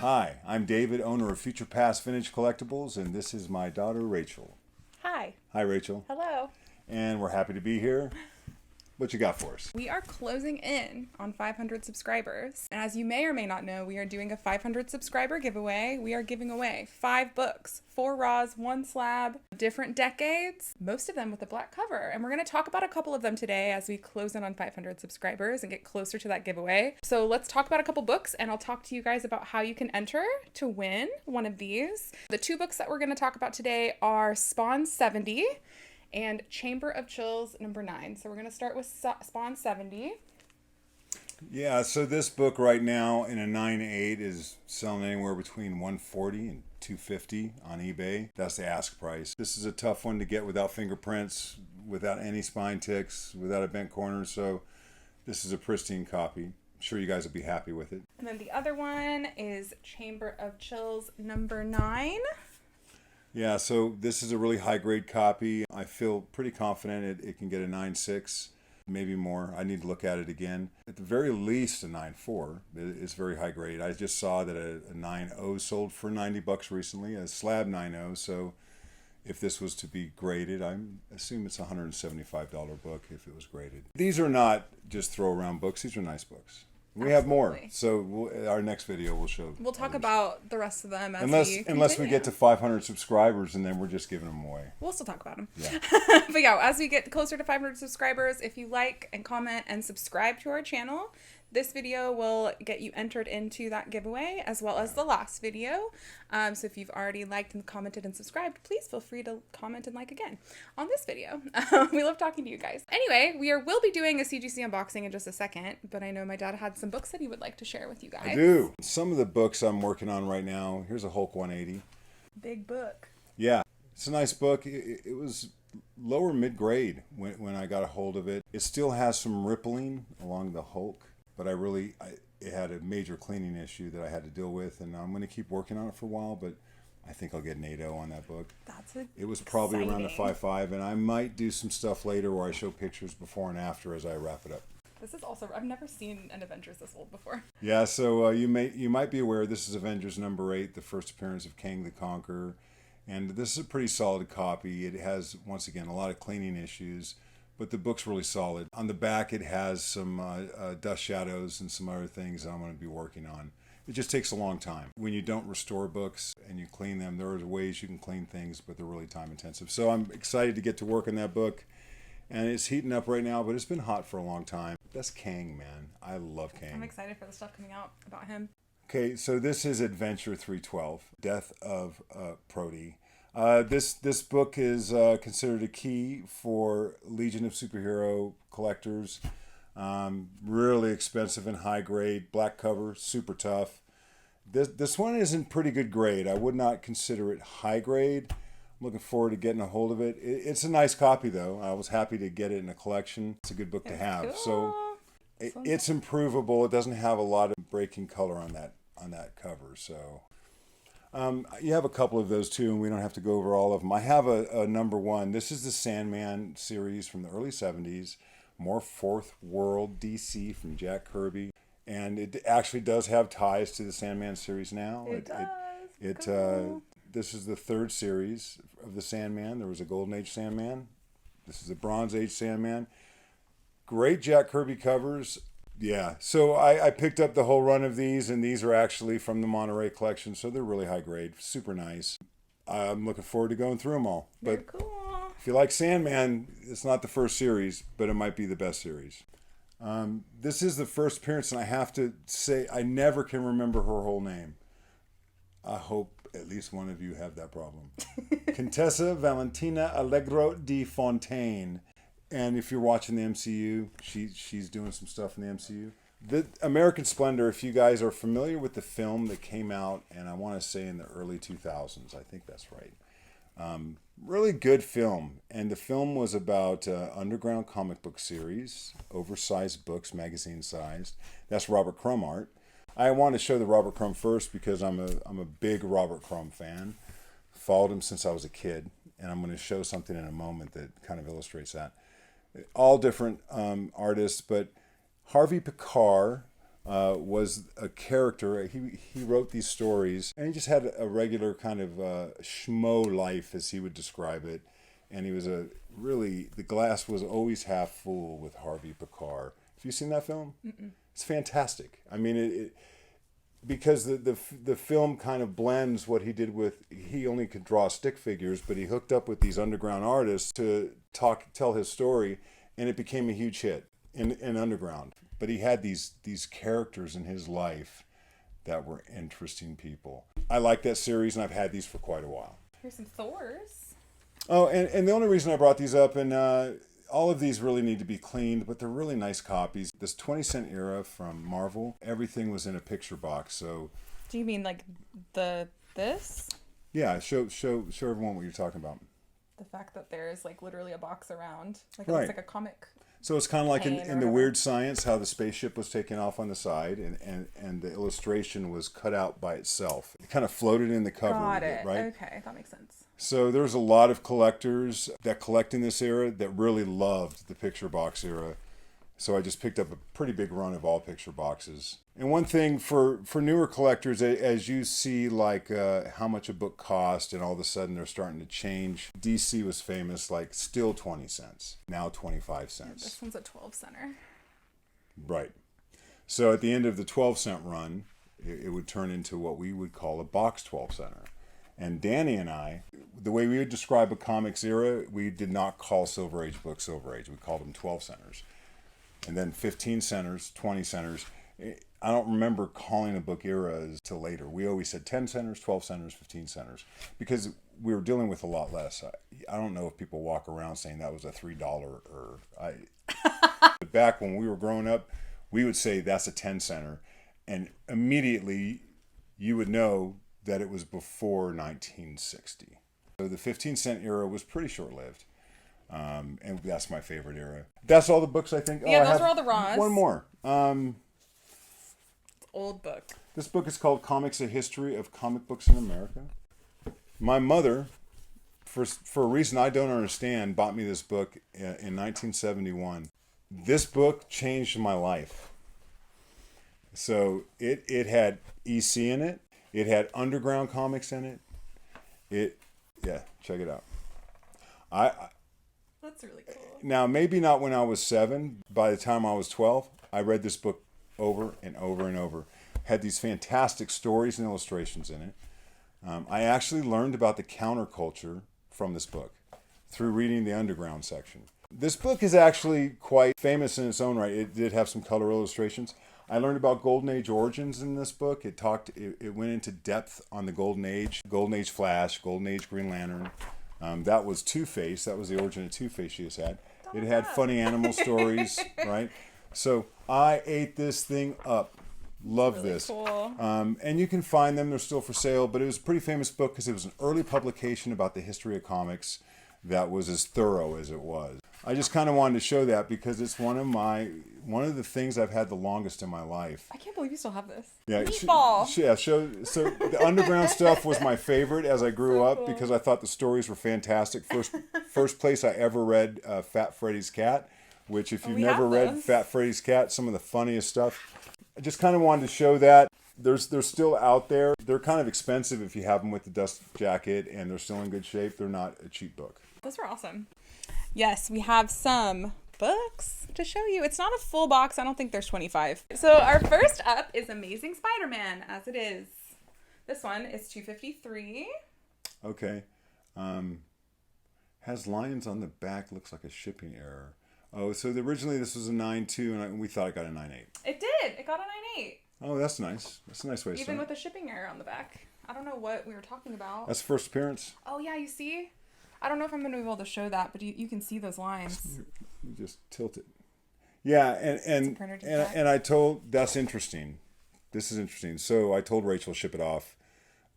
Hi, I'm David, owner of Future Past Vintage Collectibles, and this is my daughter, Rachel. Hi. Hi, Rachel. Hello. And we're happy to be here. What you got for us? We are closing in on 500 subscribers. And as you may or may not know, we are doing a 500 subscriber giveaway. We are giving away 5 books, 4 raws, 1 slab, different decades, most of them with a black cover. And we're going to talk about a couple of them today as we close in on 500 subscribers and get closer to that giveaway. So let's talk about a couple books, and I'll talk to you guys about how you can enter to win one of these. The 2 books that we're going to talk about today are Spawn 70 and Chamber of Chills number 9. So we're going to start with Spawn 70. Yeah, so this book right now in a 9.8 is selling anywhere between $140 and $250 on eBay. That's the ask price. This is a tough one to get without fingerprints, without any spine ticks, without a bent corner. So this is a pristine copy. I'm sure you guys will be happy with it. And then the other one is Chamber of Chills number 9. Yeah, so this is a really high-grade copy. I feel pretty confident it can get a 9.6, maybe more. I need to look at it again. At the very least, a 9.4. It's very high grade. I just saw that a 9.0 sold for $90 recently, a slab 9.0. So if this was to be graded, I assume it's a $175 book if it was graded. These are not just throw-around books. These are nice books. We have more, so our next video will show. We'll talk about the rest of them unless we get to 500 subscribers, and then we're just giving them away. We'll still talk about them. Yeah. But yeah, as we get closer to 500 subscribers, if you like and comment and subscribe to our channel, this video will get you entered into that giveaway, as well as the last video. So if you've already liked and commented and subscribed, please feel free to comment and like again on this video. We love talking to you guys. Anyway, will be doing a CGC unboxing in just a second, but I know my dad had some books that he would like to share with you guys. I do. Some of the books I'm working on right now, here's a Hulk 180. Big book. Yeah, it's a nice book. It was lower mid-grade when I got a hold of it. It still has some rippling along the Hulk, but it had a major cleaning issue that I had to deal with, and I'm going to keep working on it for a while, but I think I'll get an 8.0 on that book. It was probably around the 5.5, and I might do some stuff later where I show pictures before and after as I wrap it up. This is also, I've never seen an Avengers this old before. Yeah, so you might be aware this is Avengers number 8, the first appearance of Kang the Conqueror, and this is a pretty solid copy. It has, once again, a lot of cleaning issues, but the book's really solid. On the back, it has some dust shadows and some other things that I'm going to be working on. It just takes a long time. When you don't restore books and you clean them, there are ways you can clean things, but they're really time intensive. So I'm excited to get to work on that book. And it's heating up right now, but it's been hot for a long time. That's Kang, man. I love Kang. I'm excited for the stuff coming out about him. Okay, so this is Adventure 312, Death of Prody. This book is considered a key for Legion of Superhero collectors. Really expensive and high grade, black cover, super tough. This one is in pretty good grade. I would not consider it high grade. I'm looking forward to getting a hold of it. It's a nice copy though. I was happy to get it in a collection. It's a good book to have. Cool. So it's improvable. It doesn't have a lot of breaking color on that cover. So you have a couple of those too, and we don't have to go over all of them. I have a number 1. This is the Sandman series from the early 70s. More Fourth World DC from Jack Kirby. And it actually does have ties to the Sandman series now. It does. Cool. This is the 3rd series of the Sandman. There was a Golden Age Sandman. This is a Bronze Age Sandman. Great Jack Kirby covers. Yeah, so I picked up the whole run of these, and these are actually from the Monterey collection, so they're really high grade, super nice. I'm looking forward to going through them all. Very but cool. If you like Sandman, it's not the first series, but it might be the best series. This is the first appearance, and I have to say I never can remember her whole name. I hope at least one of you have that problem. Contessa Valentina Allegro di Fontaine. And if you're watching the MCU, she's doing some stuff in the MCU. The American Splendor, if you guys are familiar with the film that came out, and I want to say in the early 2000s, I think that's right. Really good film. And the film was about underground comic book series, oversized books, magazine sized. That's Robert Crumb art. I want to show the Robert Crumb first because I'm a big Robert Crumb fan. Followed him since I was a kid, and I'm going to show something in a moment that kind of illustrates that. All different artists, but Harvey Pekar was a character. He wrote these stories, and he just had a regular kind of schmo life, as he would describe it. And he was the glass was always half full with Harvey Pekar. Have you seen that film? Mm-mm. It's fantastic. I mean, because the film kind of blends what he did with, he only could draw stick figures, but he hooked up with these underground artists to tell his story, and it became a huge hit in underground. But he had these characters in his life that were interesting people. I like that series, and I've had these for quite a while. Here's some Thors. Oh, and the only reason I brought these up, and all of these really need to be cleaned, but they're really nice copies. This 20-cent era from Marvel, everything was in a picture box. So, do you mean like this? Yeah, show everyone what you're talking about. The fact that there's like literally a box around, like it Right. looks like a comic. So it's kind of like in the or Weird Science, how the spaceship was taken off on the side, and the illustration was cut out by itself. It kind of floated in the cover. Got it. Right? Okay, that makes sense. So there's a lot of collectors that collect in this era that really loved the picture box era. So I just picked up a pretty big run of all picture boxes. And one thing for newer collectors, as you see like how much a book cost, and all of a sudden they're starting to change. DC was famous, like still 20 cents, now 25 cents. This one's a 12-center. Right. So at the end of the 12-cent run, it would turn into what we would call a box 12-center. And Danny and I, the way we would describe a comics era, we did not call Silver Age books Silver Age. We called them 12 centers. And then 15 centers, 20 centers. I don't remember calling a book eras till later. We always said 10 centers, 12 centers, 15 centers, because we were dealing with a lot less. I don't know if people walk around saying that was a $3 or But back when we were growing up, we would say that's a 10 center, and immediately you would know that it was before 1960. So the 15-cent era was pretty short-lived. And that's my favorite era. That's all the books, I think. Yeah, those are all the Raws. One more. Old book. This book is called Comics: A History of Comic Books in America. My mother, for a reason I don't understand, bought me this book in 1971. This book changed my life. So it had EC in it. It had underground comics in it. Check it out. That's really cool. Now, maybe not when I was 7. By the time I was 12, I read this book over and over and over. Had these fantastic stories and illustrations in it. I actually learned about the counterculture from this book through reading the underground section. This book is actually quite famous in its own right. It did have some color illustrations. I learned about Golden Age origins in this book. It went into depth on the Golden Age Flash, Golden Age Green Lantern. That was Two-Face. That was the origin of Two-Face she has had. It had funny animal stories, right? So I ate this thing up. Love really this. Cool. And you can find them. They're still for sale. But it was a pretty famous book because it was an early publication about the history of comics that was as thorough as it was. I just kind of wanted to show that because it's one of the things I've had the longest in my life. I can't believe you still have this. Yeah, Meatball. So the underground stuff was my favorite as I grew up cool. because I thought the stories were fantastic. First place I ever read Fat Freddy's Cat, which if you've never read Fat Freddy's Cat, some of the funniest stuff. I just kind of wanted to show that. They're still out there. They're kind of expensive if you have them with the dust jacket, and they're still in good shape. They're not a cheap book. Those were awesome. Yes, we have some books to show you. It's not a full box. I don't think there's 25. So our first up is Amazing Spider-Man, as it is. This one is 253. Okay. Has lions on the back. Looks like a shipping error. Oh, so originally this was a 9.2, and we thought it got a 9.8. It did. It got a 9.8. Oh, that's nice. That's a nice way to start. Even with a shipping error on the back. I don't know what we were talking about. That's first appearance. Oh, yeah, you see? I don't know if I'm going to be able to show that, but you can see those lines. You just tilt it. Yeah, and I told, that's interesting. This is interesting. So I told Rachel to ship it off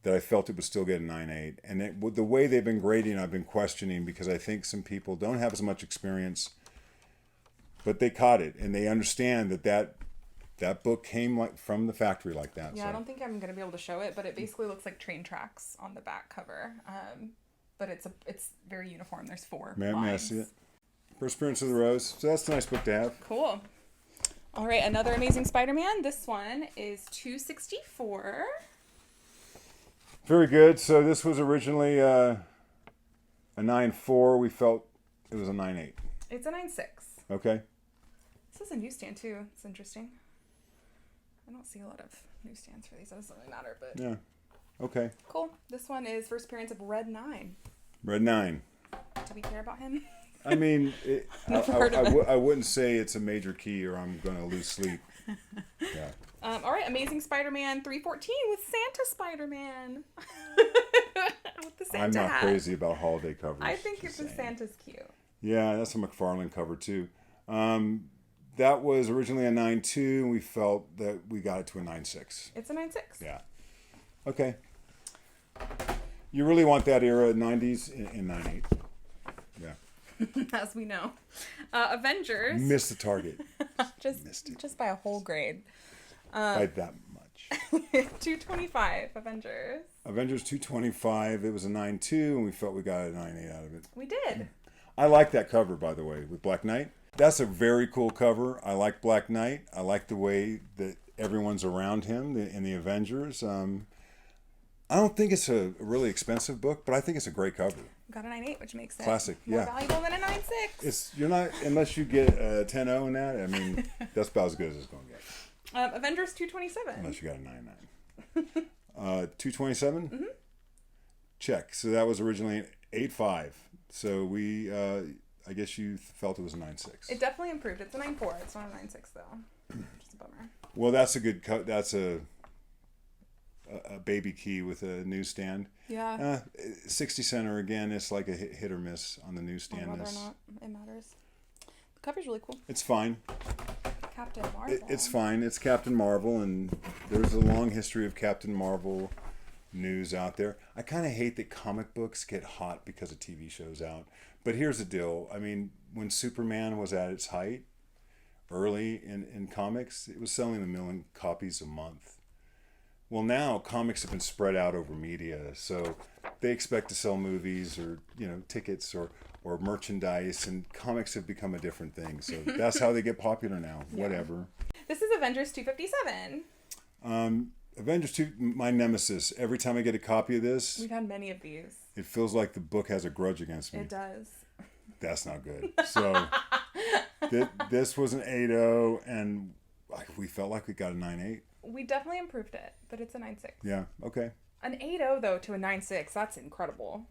that I felt it would still get a 9.8. And the way they've been grading, I've been questioning because I think some people don't have as much experience, but they caught it and they understand that book came from the factory like that. Yeah, so. I don't think I'm going to be able to show it, but it basically looks like train tracks on the back cover. But it's very uniform. There's 4 lines. May I see it? First appearance of the Rose. So that's a nice book to have. Cool. All right, another Amazing Spider-Man. This one is 264. Very good. So this was originally a 9.4. We felt it was a 9.8. It's a 9.6. Okay. This is a newsstand too. It's interesting. I don't see a lot of newsstands for these. That doesn't really matter, but Yeah. Okay. cool. This one is first appearance of Red 9. Red 9. Do we care about him? I mean, Never heard of it. I wouldn't say it's a major key or I'm going to lose sleep. Yeah. All right, Amazing Spider-Man 314 with Santa Spider-Man. With the Santa I'm not hat. crazy about holiday covers. I think just the saying. Santa's cute. Yeah, that's a McFarlane cover too. That was originally a 9.2, and we felt that we got it to a 9.6. It's a 9.6. Yeah. Okay. You really want that era, 90s, in 9.8. Yeah. As we know. Avengers. Missed the target. Missed it. Just by a whole grade. By that much. 225 Avengers. Avengers 225, it was a 9.2, and we felt we got a 9.8 out of it. We did. I like that cover, by the way, with Black Knight. That's a very cool cover. I like Black Knight. I like the way that everyone's around him in the Avengers. I don't think it's a really expensive book, but I think it's a great cover. Got a 9.8, which makes it Classic, more yeah. valuable than a 9.6. You're not, unless you get a 10.0 in that, I mean, that's about as good as it's going to get. Avengers 227. Unless you got a 9.9. 227? Mm-hmm. Check. So that was originally 8.5. So we, I guess you felt it was a 9.6. It definitely improved. It's a 9.4. It's not a 9.6 though. Just a bummer. Well, that's a good cut. That's a baby key with a newsstand. Yeah. 60 center again. It's like a hit or miss on the newsstand. Whether or not it matters. The cover's really cool. It's fine. Captain Marvel. It's fine. It's Captain Marvel, and there's a long history of Captain Marvel news out there. I kind of hate that comic books get hot because of TV shows out. But here's the deal. I mean, when Superman was at its height, early in comics, it was selling 1 million copies a month. Well, now comics have been spread out over media, so they expect to sell movies or tickets or merchandise, and comics have become a different thing. So that's how they get popular now. Yeah. Whatever. This is Avengers 257. Avengers 2, my nemesis. Every time I get a copy of this, we've had many of these. It feels like the book has a grudge against me. It does. That's not good. So this was an 8.0, and we felt like we got a 9.8. We definitely improved it, but it's a 9.6. Yeah, okay. An 8.0 though to a 9.6, that's incredible.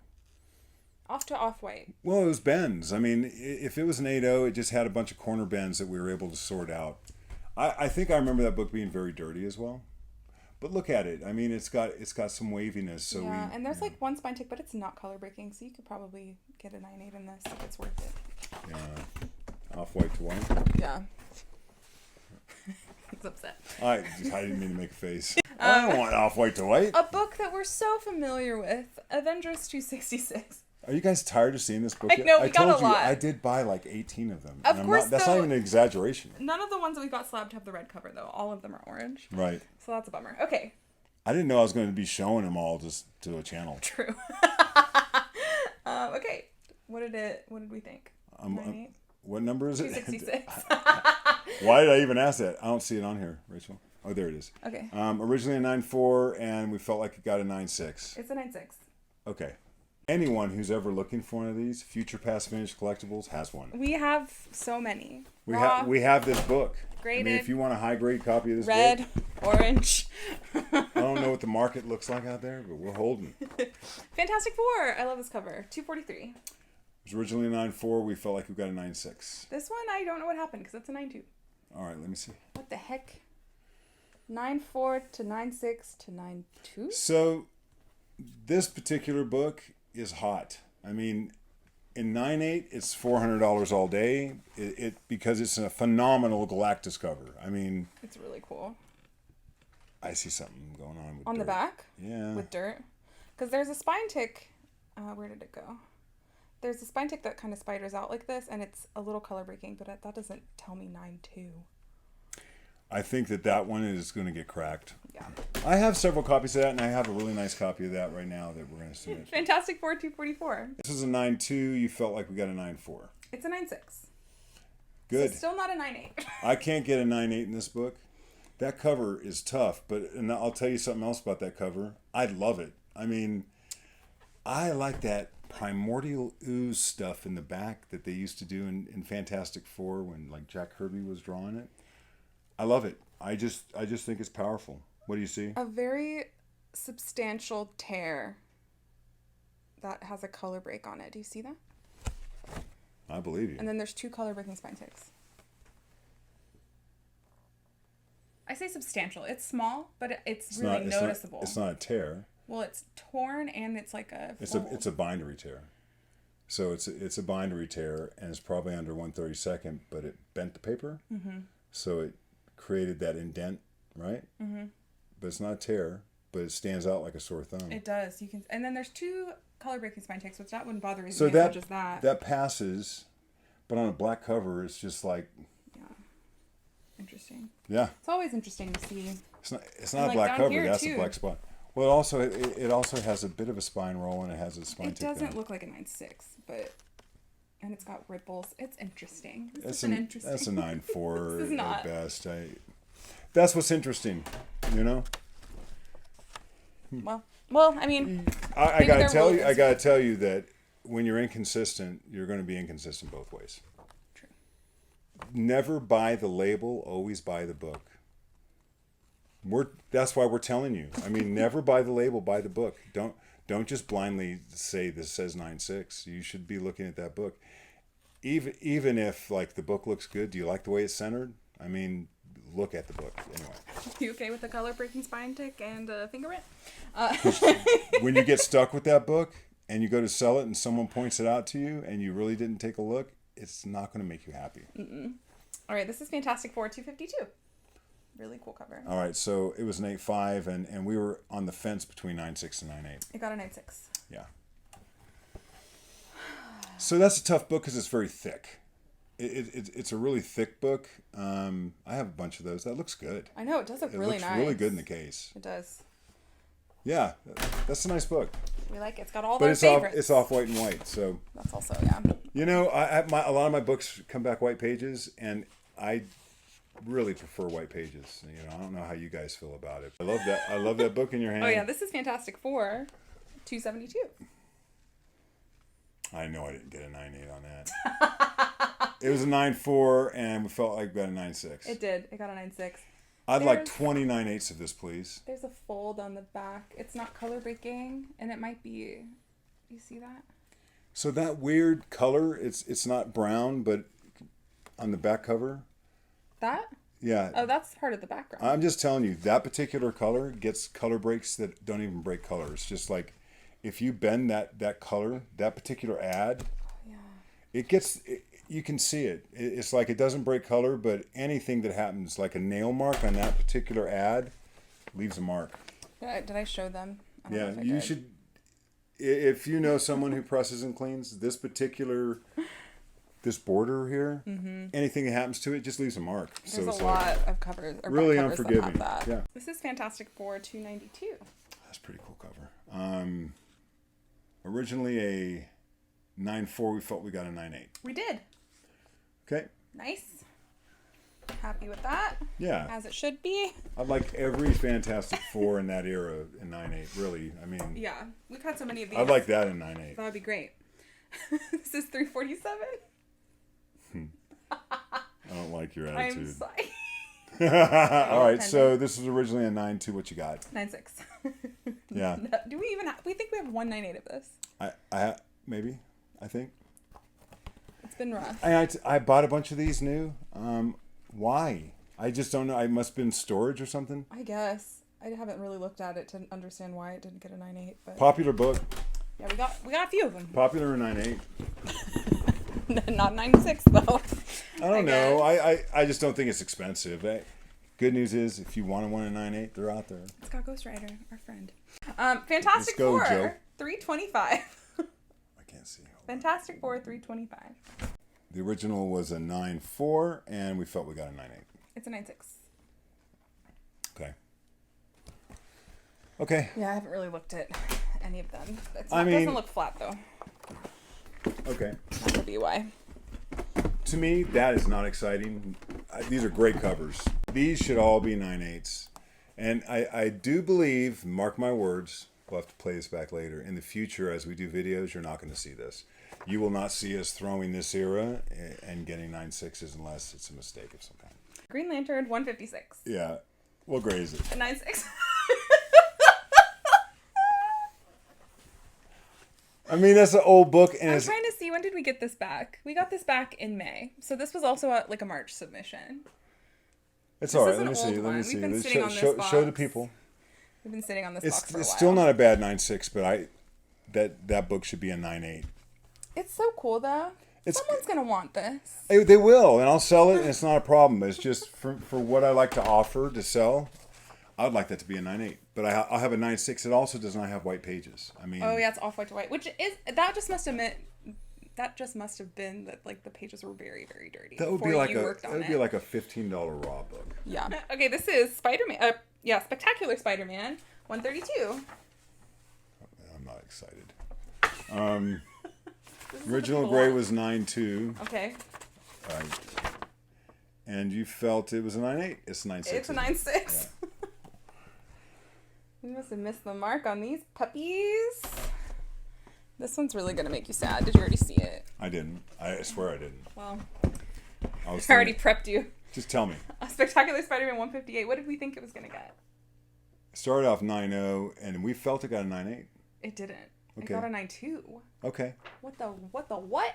Off to Off-White. Well, it was bends. I mean, if it was an 8.0, it just had a bunch of corner bends that we were able to sort out. I think I remember that book being very dirty as well. But look at it. I mean, it's got some waviness. So yeah, and there's like one spine tick, but it's not color breaking, so you could probably get a 9.8 in this if it's worth it. Yeah, Off-White to white. Yeah. He's upset. I didn't mean to make a face. I don't want Off-White to white. A book that we're so familiar with, Avengers 266. Are you guys tired of seeing this book? I know, we got a lot. I told you, I did buy like 18 of them. Of course, that's not even an exaggeration. None of the ones that we got slabbed have the red cover, though. All of them are orange. Right. So that's a bummer. Okay. I didn't know I was going to be showing them all just to a channel. True. Okay. What did we think? 9.8? What number is it? 266. Why did I even ask that? I don't see it on here, Rachel. Oh, there it is. Okay. Originally a 9.4, and we felt like it got a 9.6. It's a 9.6. Okay. Anyone who's ever looking for one of these Future Past Finished collectibles has one. We have so many. We have this book. Graded. I mean, if you want a high grade copy of this red, book, orange. I don't know what the market looks like out there, but we're holding. Fantastic Four. I love this cover. 243. It was originally a 9.4. We felt like we got a 9.6. This one, I don't know what happened because it's a 9.2. All right, let me see. What the heck? 9.4 to 9.6 to 9.2? So, this particular book is hot. I mean, in 9.8, it's $400 all day. Because it's a phenomenal Galactus cover. I mean, it's really cool. I see something going on with on dirt. The back. Yeah. With dirt, because there's a spine tick. Where did it go? There's a spine tick that kind of spiders out like this, and it's a little color breaking, but that doesn't tell me 9.2. I think that one is going to get cracked. Yeah. I have several copies of that, and I have a really nice copy of that right now that we're going to submit. Fantastic Four 244. This is a 9.2. You felt like we got a 9.4. It's a 9.6. Good. So still not a 9.8. I can't get a 9.8 in this book. That cover is tough, and I'll tell you something else about that cover. I love it. I mean, I like that primordial ooze stuff in the back that they used to do in Fantastic Four when like Jack Kirby was drawing it. I love it. I just think it's powerful. What do you see? A very substantial tear that has a color break on it. Do you see that? I believe you. And then there's 2 color breaking spine ticks. I say substantial. It's small, but it's really noticeable. It's not a tear. Well, it's torn and it's like a fold. It's a bindery tear. So it's a bindery tear, and it's probably under 1/32, but it bent the paper. Mm-hmm. So it created that indent, right? Mm-hmm. But it's not a tear, but it stands out like a sore thumb. It does. You can, and then there's 2 color breaking spine ticks, which that wouldn't bother me so as much as that. That passes, but on a black cover, it's just like. Interesting. Yeah. It's always interesting to see. It's not a black cover. That's a black spot. Well, it also has a bit of a spine roll, and it has a spine tick. It doesn't look like a 9.6, and it's got ripples. It's interesting. That's a 9.4 This is not. At best. That's what's interesting, you know. Well, I mean, I gotta tell you that when you're inconsistent, you're going to be inconsistent both ways. Never buy the label, always buy the book. That's why we're telling you. I mean, never buy the label, buy the book. Don't just blindly say this says 9.6. You should be looking at that book. Even if like the book looks good, do you like the way it's centered? I mean, look at the book anyway. You okay with the color breaking spine tick and finger print? When you get stuck with that book and you go to sell it and someone points it out to you and you really didn't take a look, it's not going to make you happy. Mm-mm. All right, this is Fantastic Four 252. Really cool cover. All right, so it was an 8.5, and we were on the fence between 9.6 and 9.8. It got a 9.6. Yeah. So that's a tough book because it's very thick. It's a really thick book. I have a bunch of those. That looks good. I know, it does look really nice. It looks really good in the case. It does. Yeah, that's a nice book. We like it. It's got all our favorites. It's off white and white, so. That's also, yeah. You know, a lot of my books come back white pages, and I really prefer white pages. You know, I don't know how you guys feel about it. I love that book in your hand. Oh yeah, this is Fantastic Four 272. I know I didn't get a 9.8 on that. It was a 9.4, and we felt like we got a 9.6. It did. It got a 9.6. I'd like 20 9.8s of this, please. There's a fold on the back. It's not color breaking, and it might be. You see that? So that weird color, it's not brown, but on the back cover. That? Yeah. Oh, that's part of the background. I'm just telling you, that particular color gets color breaks that don't even break color. It's just like, if you bend that color, that particular ad, you can see it. It's like it doesn't break color, but anything that happens, like a nail mark on that particular ad, leaves a mark. Did I show them? Yeah, you should. If you know someone who presses and cleans, this border here, anything that happens to it just leaves a mark. There's a lot of covers. Or really covers unforgiving. That have that. Yeah. This is Fantastic Four 292. That's a pretty cool cover. Originally a 9.4, we felt we got a 9.8. We did. Okay. Nice. Happy with that. Yeah. As it should be. I'd like every Fantastic Four in that era in 9.8, really. I mean. Yeah. We've had so many of these. I'd like that in 9.8. That would be great. This is 347. I don't like your attitude. I'm sorry. All right, so this was originally a 9.2. What you got? 9.6. Yeah. Do we even we think we have one 9.8 of this? Maybe. I think. It's been rough. I bought a bunch of these new. Why? I just don't know. I must have been storage or something. I guess. I haven't really looked at it to understand why it didn't get a 9.8. But popular book. Yeah, we got a few of them. Popular in 9.8. Not 9.6 though. I don't know. I just don't think it's expensive. Good news is, if you want one in 9.8, they're out there. It's got Ghost Rider, our friend. Fantastic Let's go, Four, Joe. 325. I can't see. Fantastic Four, 325. The original was a 9.4, and we felt we got a 9.8. It's a 9.6. Okay. Okay. Yeah, I haven't really looked at any of them. It I mean, doesn't look flat though. Okay. That could be why. To me, that is not exciting. These are great covers. These should all be 9.8's. And I do believe, mark my words, we'll have to play this back later. In the future, as we do videos, you're not going to see this. You will not see us throwing this era and getting 9.6's unless it's a mistake of some kind. Green Lantern 156. Yeah. What grade is it? A 9.6. I mean, that's an old book. And I'm trying to see, when did we get this back? We got this back in May. So this was also a March submission. It's This all right. is an Let me see. old Let one. me We've see. been Let's sitting on this box. show the people. We've been sitting on this box for a while. It's still not a bad 9.6, but that book should be a 9.8. It's so cool, though. Someone's going to want this. They will, and I'll sell it, and it's not a problem. It's just for what I like to offer to sell, I'd like that to be a 9.8. But I'll have a 9.6. It also does not have white pages. I mean... Oh, yeah, it's off-white to white, which is... That just must have been that, like, the pages were very, very dirty. That would be like a $15 raw book. Yeah. Okay, this is Spider-Man. Spectacular Spider-Man 132. I'm not excited. Original gray was 9.2. Okay. And you felt it was a 9.8. It's a 9.6. It's a 9.6. Yeah. You must have missed the mark on these puppies. This one's really going to make you sad. Did you already see it? I didn't. I swear I didn't. Well, I already prepped you. Just tell me. A Spectacular Spider-Man 158. What did we think it was going to get? It started off 9.0, and we felt it got a 9.8. It didn't. Okay. It got a 9.2. Okay. What the what?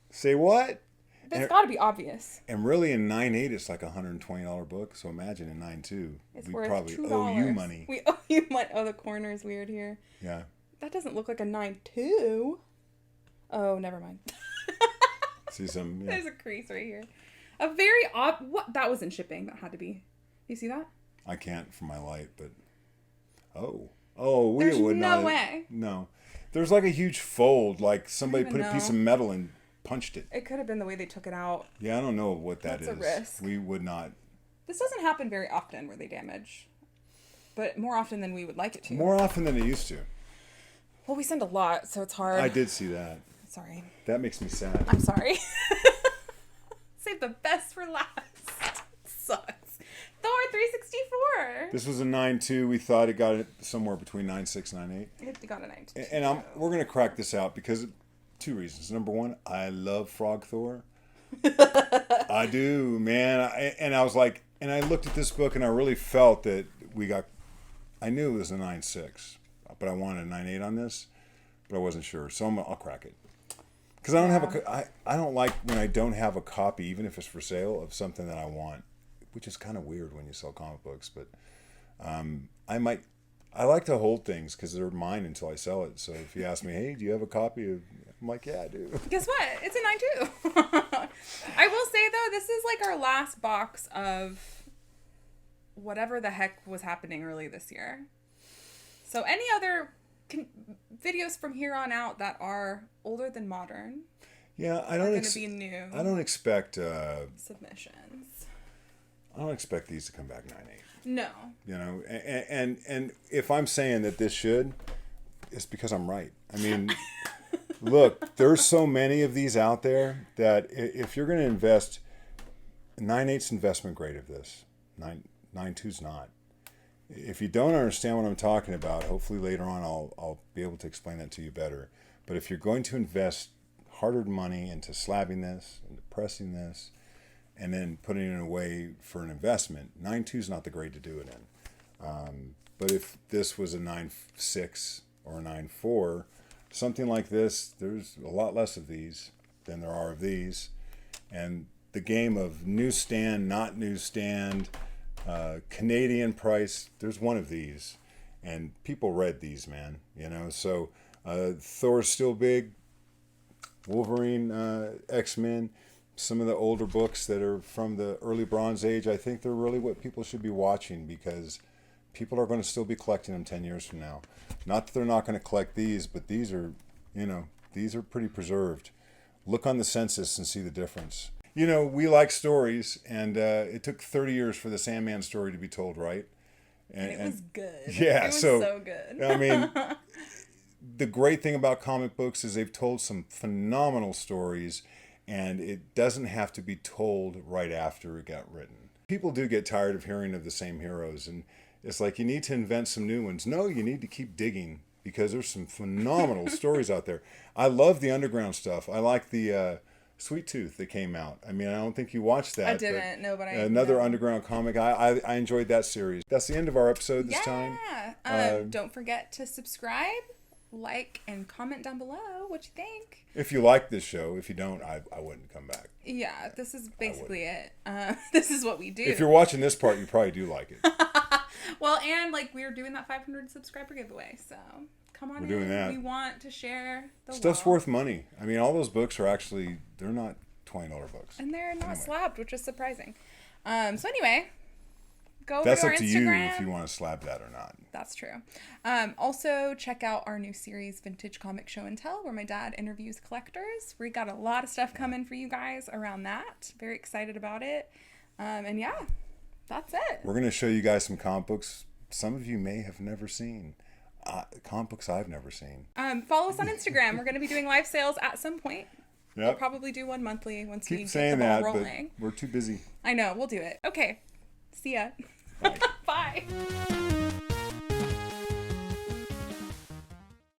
Say what? That's got to be obvious. And really, in 9.8, it's like a $120 book. So imagine in 9.2, we probably $2. owe you money. We owe you money. Oh, the corner is weird here. Yeah. That doesn't look like a 9.2. Oh, never mind. See some? Yeah. There's a crease right here. A very odd. What? That was in shipping. That had to be. You see that? I can't from my light, but we There's would not. no way. No, there's like a huge fold, like somebody put a piece of metal and punched it. It could have been the way they took it out. Yeah, I don't know what that is. That's a risk. We would not. This doesn't happen very often where they damage, but more often than we would like it to. More often than it used to. Well, we send a lot, so it's hard. I did see that. Sorry. That makes me sad. I'm sorry. Save the best for last. Sucks. Thor 364. This was a 9.2. We thought it got it somewhere between 9.6 and 9.8. It got a 9.2. And we're gonna crack this out because two reasons. Number one, I love Frog Thor. I do, man. I was like, and I looked at this book and I really felt that I knew it was a 9.6, but I wanted a 9.8 on this, but I wasn't sure. So I'll crack it. Because I don't I don't like when I don't have a copy, even if it's for sale, of something that I want, which is kind of weird when you sell comic books. But I like to hold things because they're mine until I sell it. So if you ask me, hey, do you have a copy of? I'm like, yeah, I do. Guess what? It's a 9.2. I will say though, this is like our last box of whatever the heck was happening early this year. So any other videos from here on out that are older than modern, yeah, are going to be new. I don't expect submissions. I don't expect these to come back 9.8. No. You know, and if I'm saying that this should, it's because I'm right. I mean, look, there's so many of these out there that if you're going to invest, 9.8's investment grade of this. 9.2's not. If you don't understand what I'm talking about, hopefully later on I'll be able to explain that to you better. But if you're going to invest hard-earned money into slabbing this, into pressing this, and then putting it away for an investment, 9.2's not the grade to do it in. But if this was a 9.6 or a 9.4, something like this, there's a lot less of these than there are of these. And the game of newsstand, not newsstand, Canadian price, there's one of these. And people read these, man. You know, so Thor's still big. Wolverine, X-Men, some of the older books that are from the early Bronze Age, I think they're really what people should be watching because people are going to still be collecting them 10 years from now. Not that they're not going to collect these, but these are, these are pretty preserved. Look on the census and see the difference. You know, we like stories, and it took 30 years for the Sandman story to be told, right? And it was good. Yeah, it was so good. I mean, the great thing about comic books is they've told some phenomenal stories, and it doesn't have to be told right after it got written. People do get tired of hearing of the same heroes, and it's like you need to invent some new ones. No, you need to keep digging, because there's some phenomenal stories out there. I love the underground stuff. I like the Sweet Tooth that came out. I mean, I don't think you watched that. I didn't. No, but I another know. underground comic. I enjoyed that series. That's the end of our episode this time. Don't forget to subscribe, like, and comment down below what you think. If you like this show. If you don't, I wouldn't come back. Yeah, this is basically it. This is what we do. If you're watching this part, you probably do like it. Well, and like we're doing that 500 subscriber giveaway, so come on. We're doing that. We want to share the Stuff's wealth. worth money. I mean, all those books are actually, they're not $20 books. And they're not slabbed, which is surprising. So anyway, go That's over up to our to you Instagram. if you want to slab that or not. That's true. Also, check out our new series, Vintage Comic Show and Tell, where my dad interviews collectors. We got a lot of stuff coming for you guys around that. Very excited about it. And yeah, that's it. We're going to show you guys some comic books some of you may have never seen. Comic books I've never seen. Follow us on Instagram. We're going to be doing live sales at some point. Yep. We'll probably do one monthly once we Keep get saying the ball that, rolling. but we're too busy. I know. We'll do it. Okay. See ya. Bye. Bye.